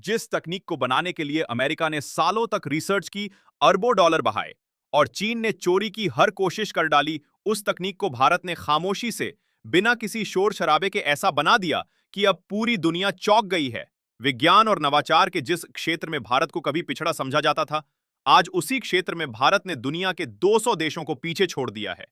जिस तकनीक को बनाने के लिए अमेरिका ने सालों तक रिसर्च की, अरबों डॉलर बहाए और चीन ने चोरी की हर कोशिश कर डाली, उस तकनीक को भारत ने खामोशी से, बिना किसी शोर शराबे के ऐसा बना दिया कि अब पूरी दुनिया चौंक गई है। विज्ञान और नवाचार के जिस क्षेत्र में भारत को कभी पिछड़ा समझा जाता था, आज उसी क्षेत्र में भारत ने दुनिया के 200 देशों को पीछे छोड़ दिया है।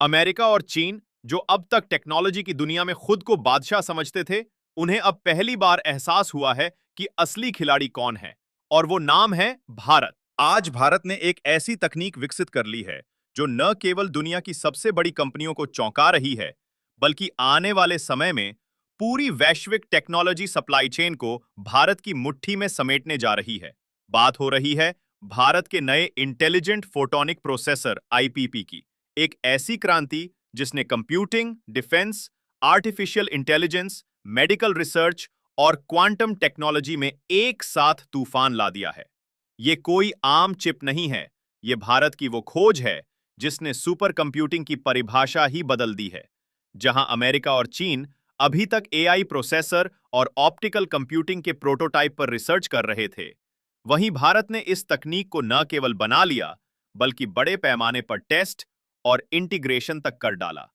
अमेरिका और चीन, जो अब तक टेक्नोलॉजी की दुनिया में खुद को बादशाह समझते थे, उन्हें अब पहली बार एहसास हुआ है कि असली खिलाड़ी कौन है, और वो नाम है भारत। आज भारत ने एक ऐसी तकनीक विकसित कर ली है जो न केवल दुनिया की सबसे बड़ी कंपनियों को चौंका रही है, बल्कि आने वाले समय में पूरी वैश्विक टेक्नोलॉजी सप्लाई चेन को भारत की मुट्ठी में समेटने जा रही है। बात हो रही है भारत के नए इंटेलिजेंट फोटोनिक प्रोसेसर आईपीपी की, एक ऐसी क्रांति जिसने computing, defence, artificial intelligence, medical research और क्वांटम टेक्नोलॉजी में एक साथ तूफान ला दिया है। ये कोई आम चिप नहीं है, ये भारत की वो खोज है जिसने सुपर कंप्यूटिंग की परिभाषा ही बदल दी है। जहां अमेरिका और चीन अभी तक एआई प्रोसेसर और ऑप्टिकल कंप्यूटिंग के प्रोटोटाइप पर रिसर्च कर रहे थे, वहीं भारत ने इस तकनीक को न केवल बना लिया, बल्कि बड़े पैमाने पर टेस्ट और इंटीग्रेशन तक कर डाला।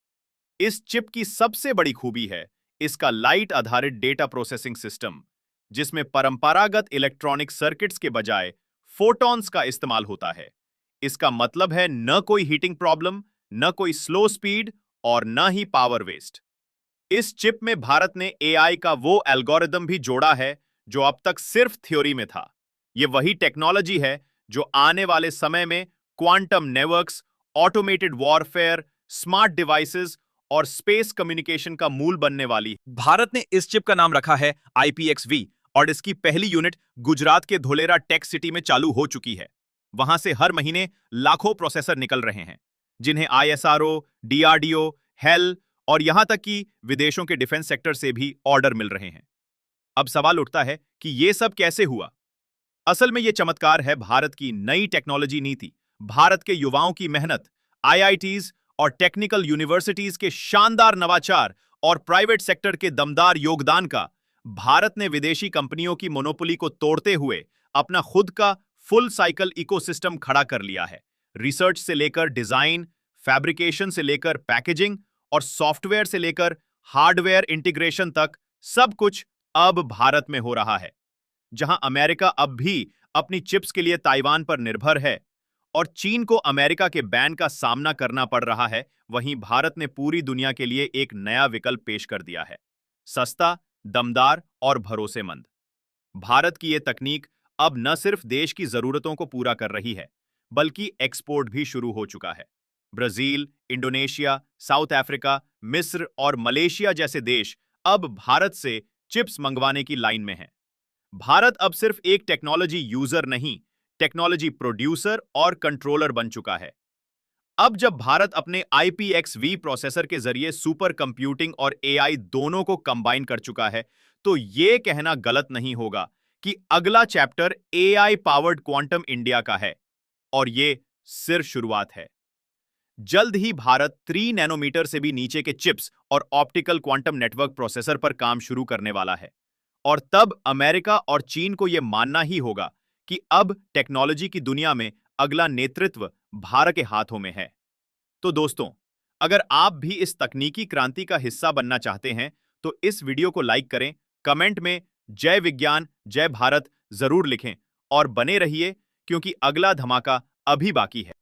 इस चिप की सबसे बड़ी खूबी है इसका लाइट आधारित डेटा प्रोसेसिंग सिस्टम, जिसमें परंपरागत इलेक्ट्रॉनिक सर्किट्स के बजाय फोटॉन्स का इस्तेमाल होता है। इसका मतलब है न कोई हीटिंग प्रॉब्लम, न कोई स्लो स्पीड और न ही पावर वेस्ट। इस चिप में भारत ने एआई का वो एल्गोरिदम भी जोड़ा है जो अब तक सिर्फ थ्योरी में था। यह वही टेक्नोलॉजी है जो आने वाले समय में quantum networks, automated warfare, smart devices और स्पेस कम्युनिकेशन का मूल बनने वाली है। भारत ने इस चिप का नाम रखा है IPXV और इसकी पहली यूनिट गुजरात के धोलेरा टेक सिटी में चालू हो चुकी है। वहां से हर महीने लाखों प्रोसेसर निकल रहे हैं, जिन्हें ISRO, DRDO, हेल और यहां तक कि विदेशों के डिफेंस सेक्टर से भी ऑर्डर मिल रहे हैं। अब सवाल उठता है कि यह सब कैसे हुआ। असल में यह चमत्कार है भारत की नई टेक्नोलॉजी नीति, भारत के युवाओं की मेहनत, IITs और टेक्निकल यूनिवर्सिटीज के शानदार नवाचार और प्राइवेट सेक्टर के दमदार योगदान का। भारत ने विदेशी कंपनियों की मोनोपोली को तोड़ते हुए अपना खुद का फुल साइकिल इकोसिस्टम खड़ा कर लिया है। रिसर्च से लेकर डिजाइन, फैब्रिकेशन से लेकर पैकेजिंग और सॉफ्टवेयर से लेकर हार्डवेयर इंटीग्रेशन तक, सब कुछ अब भारत में हो रहा है। जहां अमेरिका अब भी अपनी चिप्स के लिए ताइवान पर निर्भर है और चीन को अमेरिका के बैन का सामना करना पड़ रहा है, वहीं भारत ने पूरी दुनिया के लिए एक नया विकल्प पेश कर दिया है, सस्ता, दमदार और भरोसेमंद। भारत की यह तकनीक अब न सिर्फ देश की जरूरतों को पूरा कर रही है, बल्कि एक्सपोर्ट भी शुरू हो चुका है। ब्राजील, इंडोनेशिया, साउथ अफ्रीका, मिस्र और मलेशिया जैसे देश अब भारत से चिप्स मंगवाने की लाइन में हैं। भारत अब सिर्फ एक टेक्नोलॉजी यूजर नहीं, टेक्नोलॉजी प्रोड्यूसर और कंट्रोलर बन चुका है। अब जब भारत अपने IPXV प्रोसेसर के जरिए सुपर कंप्यूटिंग और AI दोनों को कंबाइन कर चुका है, तो यह कहना गलत नहीं होगा कि अगला chapter AI powered quantum India का है, और यह सिर्फ शुरुआत है। जल्द ही भारत 3 नैनोमीटर से भी नीचे के चिप्स और ऑप्टिकल क्वांटम नेटवर्क प्रोसेसर पर काम शुरू करने वाला है, और तब अमेरिका और चीन को यह मानना ही होगा कि अब टेक्नोलॉजी की दुनिया में अगला नेतृत्व भारत के हाथों में है। तो दोस्तों, अगर आप भी इस तकनीकी क्रांति का हिस्सा बनना चाहते हैं, तो इस वीडियो को लाइक करें, कमेंट में जय विज्ञान, जय भारत जरूर लिखें और बने रहिए, क्योंकि अगला धमाका अभी बाकी है।